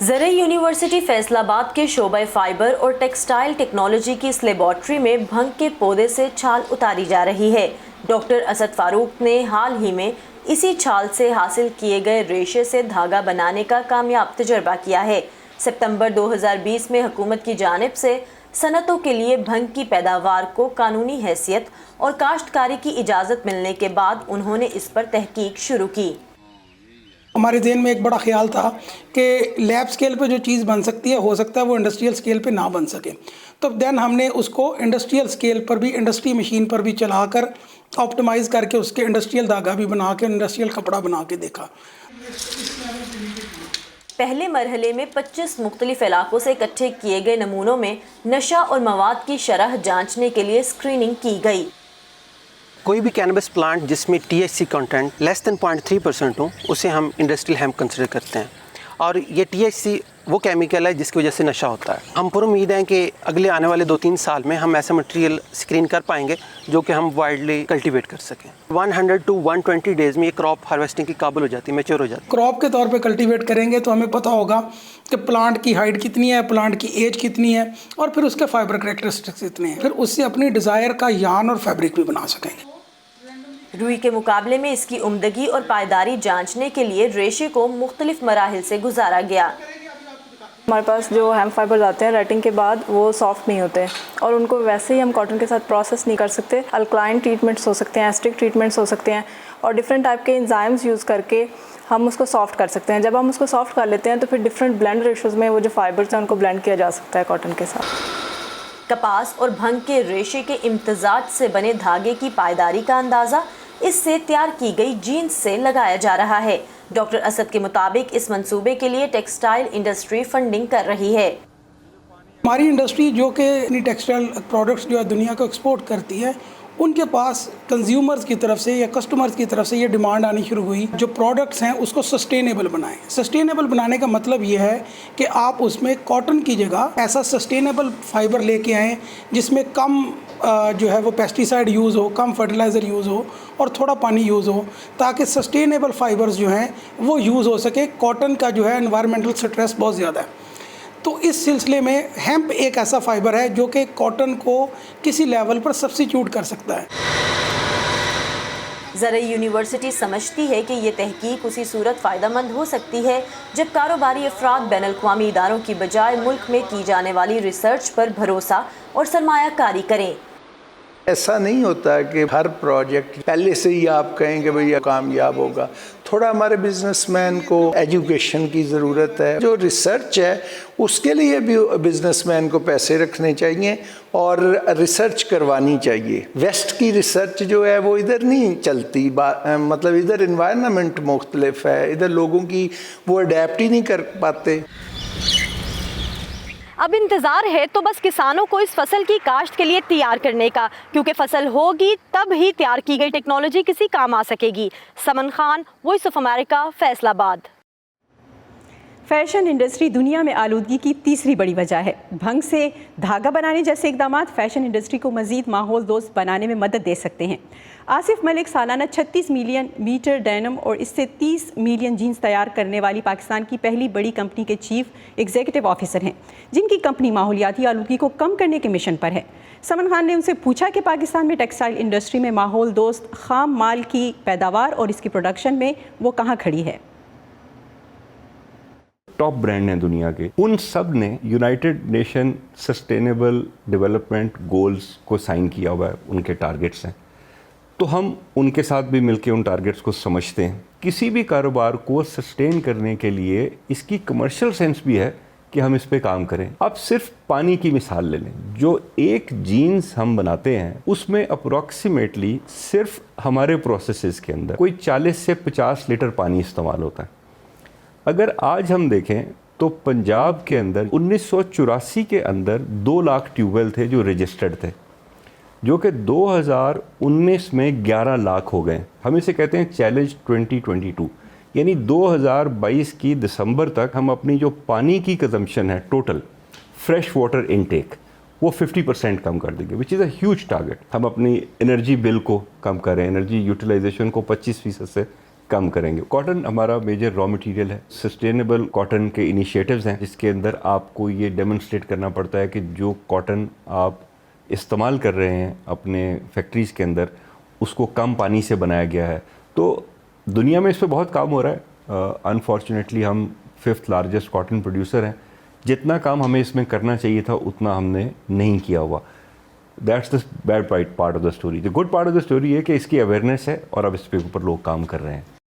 ज़रई university Faisalabad के शोबा fibre और textile technology की इस लेबॉर्ट्री में भंग के पौधे से छाल उतारी जा रही है। डॉक्टर असद फारूक ने हाल ही में इसी छाल से हासिल किए गए रेशे से धागा बनाने का कामयाब तजर्बा किया है। सितंबर 2020 में हुकूमत की जानिब से सनतों के लिए भंग की पैदावार को कानूनी हैसियत और काश्तकारी की इजाज़त मिलने के बाद उन्होंने इस पर तहकीक शुरू की। हमारे ज़हन में एक बड़ा ख्याल था कि लैब स्केल पे जो चीज़ बन सकती है, हो सकता है वो इंडस्ट्रियल स्केल पे ना बन सके। तो दैन हमने उसको इंडस्ट्रियल स्केल पर भी, इंडस्ट्री मशीन पर भी चलाकर ऑप्टिमाइज़ करके उसके इंडस्ट्रियल धागा भी बना के, इंडस्ट्रियल कपड़ा बना के देखा। पहले मरहले में 25 मुख्तलिफ इलाकों से इकट्ठे किए गए नमूनों में नशा और मवाद की शरह जांचने के लिए स्क्रीनिंग की गई। कोई भी कैनबिस प्लांट जिसमें THC कंटेंट लेस देन 0.3% हो, उसे हम इंडस्ट्रियल हेम्प कंसिडर करते हैं। और ये THC वो केमिकल है जिसकी वजह से नशा होता है। हम पूरी उम्मीद हैं कि अगले आने वाले 2-3 साल में हम ऐसा मटेरियल स्क्रीन कर पाएंगे जो कि हम वाइडली कल्टीवेट कर सकें। 100 to 120 डेज़ में ये क्रॉप हार्वेस्टिंग की काबिल हो जाती है, मैच्योर हो जाती है। क्रॉप के तौर पे कल्टीवेट करेंगे तो हमें पता होगा कि प्लांट की हाइट कितनी है, प्लांट की एज कितनी है और फिर उसके फाइबर करैक्टरिस्टिक्स कितने हैं। फिर उससे अपनी डिज़ायर का यार्न और फैब्रिक भी बना सकेंगे। रुई के मुकाबले में इसकी उम्दगी और पायदारी जांचने के लिए रेशे को मुख्तलिफ मराहिल से गुजारा गया। हमारे पास जो हेम्प फाइबर्स आते हैं रेटिंग के बाद वो सॉफ्ट नहीं होते और उनको वैसे ही हम कॉटन के साथ प्रोसेस नहीं कर सकते। अल्कलाइन ट्रीटमेंट्स हो सकते हैं, एसिडिक ट्रीटमेंट्स हो सकते हैं और डिफरेंट टाइप के एंजाइम्स यूज़ करके हम उसको सॉफ्ट कर सकते हैं। जब हम उसको सॉफ्ट कर लेते हैं तो फिर डिफरेंट ब्लेंड रेशोज़ में वो जो फाइबर्स हैं उनको ब्लेंड किया जा सकता है कॉटन के साथ। कपास और भंग के रेशे के इम्तजाज से बने धागे की पायदारी का अंदाज़ा इससे तैयार की गई जीन्स से लगाया जा रहा है। डॉक्टर असद के मुताबिक इस मंसूबे के लिए टेक्सटाइल इंडस्ट्री फंडिंग कर रही है। हमारी इंडस्ट्री जो कि अपनी टेक्सटाइल प्रोडक्ट्स जो है दुनिया को एक्सपोर्ट करती है, उनके पास कंज्यूमर्स की तरफ से या कस्टमर्स की तरफ से ये डिमांड आनी शुरू हुई जो प्रोडक्ट्स हैं उसको सस्टेनेबल बनाएं। सस्टेनेबल बनाने का मतलब ये है कि आप उसमें कॉटन की जगह ऐसा सस्टेनेबल फाइबर लेके आएँ जिसमें कम जो है वो पेस्टिसाइड यूज़ हो, कम फर्टिलाइज़र यूज़ हो और थोड़ा पानी यूज़ हो, ताकि सस्टेनेबल फाइबर्स जो हैं वो यूज़ हो सके। कॉटन का जो है एनवायरमेंटल स्ट्रेस बहुत ज़्यादा है, तो इस सिलसिले में हेम्प एक ऐसा फाइबर है जो कि कॉटन को किसी लेवल पर सब्स्टिट्यूट कर सकता है। ज़रई यूनिवर्सिटी समझती है कि ये तहकीक उसी सूरत फ़ायदेमंद हो सकती है जब कारोबारी अफराद बैनुल-अक़वामी इदारों की बजाय मुल्क में की जाने वाली रिसर्च पर भरोसा और सरमायाकारी करें। ऐसा नहीं होता कि हर प्रोजेक्ट पहले से ही आप कहें कि भैया कामयाब होगा। थोड़ा हमारे बिजनेसमैन को एजुकेशन की ज़रूरत है। जो रिसर्च है उसके लिए भी बिजनेसमैन को पैसे रखने चाहिए और रिसर्च करवानी चाहिए। वेस्ट की रिसर्च जो है वो इधर नहीं चलती, मतलब इधर इन्वायरमेंट मुख्तलिफ है, इधर लोगों की वो अडेप्ट ही नहीं कर पाते। अब इंतज़ार है तो बस किसानों को इस फसल की काश्त के लिए तैयार करने का, क्योंकि फसल होगी तब ही तैयार की गई टेक्नोलॉजी किसी काम आ सकेगी। Saman Khan, Voice of America, Faisalabad. Fashion industry दुनिया में आलूदगी की तीसरी बड़ी वजह है। भंग से धागा बनाने जैसे इकदाम फैशन इंडस्ट्री को मज़ीद माहौल दोस्त बनाने में मदद दे सकते हैं। आसिफ मलिक सालाना 36 मिलियन मीटर डेनिम और इससे 30 मिलियन जीन्स तैयार करने वाली पाकिस्तान की पहली बड़ी कंपनी के चीफ एग्जीक्यूटिव ऑफिसर हैं, जिनकी कंपनी माहौलियाती आलूदगी को कम करने के मिशन पर है। समन खान ने उनसे पूछा कि पाकिस्तान में टेक्सटाइल इंडस्ट्री में माहौल दोस्त खाम माल की पैदावार और इसकी प्रोडक्शन में वो कहाँ खड़ी है। टॉप ब्रांड हैं दुनिया के, उन सब ने United nation sustainable development goals को साइन किया हुआ है, उनके टारगेट्स हैं। तो हम उनके साथ भी मिलकर उन टारगेट्स को समझते हैं। किसी भी कारोबार को सस्टेन करने के लिए इसकी कमर्शियल सेंस भी है कि हम इस पे काम करें। अब सिर्फ पानी की मिसाल ले लें, जो एक जीन्स हम बनाते हैं उसमें अप्रॉक्सीमेटली सिर्फ हमारे प्रोसेसेस के अंदर कोई 40 से 50 लीटर पानी इस्तेमाल होता है। अगर आज हम देखें तो पंजाब के अंदर 1984 के अंदर 2 लाख ट्यूबवेल थे जो रजिस्टर्ड थे, जो कि 2019 में 11 लाख हो गए। हम इसे कहते हैं चैलेंज 2022, यानी 2022 की दिसंबर तक हम अपनी जो पानी की कंजम्पशन है टोटल फ्रेश वाटर इनटेक वो 50% कम कर देंगे, which is a huge target. हम अपनी एनर्जी बिल को कम करें, एनर्जी यूटिलाइजेशन को 25% से कम करेंगे। कॉटन हमारा मेजर रॉ मटेरियल है। सस्टेनेबल कॉटन के इनिशिएटिव्स हैं जिसके अंदर आपको ये डेमोन्स्ट्रेट करना पड़ता है कि जो कॉटन आप इस्तेमाल कर रहे हैं अपने फैक्ट्रीज़ के अंदर उसको कम पानी से बनाया गया है। तो दुनिया में इस पर बहुत काम हो रहा है। अनफॉर्चुनेटली हम 5th लार्जेस्ट कॉटन प्रोड्यूसर हैं। जितना काम हमें इसमें करना चाहिए था उतना हमने नहीं किया हुआ। That's the bad part of the story. The good part of the story है कि इसकी अवेयरनेस है और अब इस पे ऊपर लोग काम कर रहे हैं।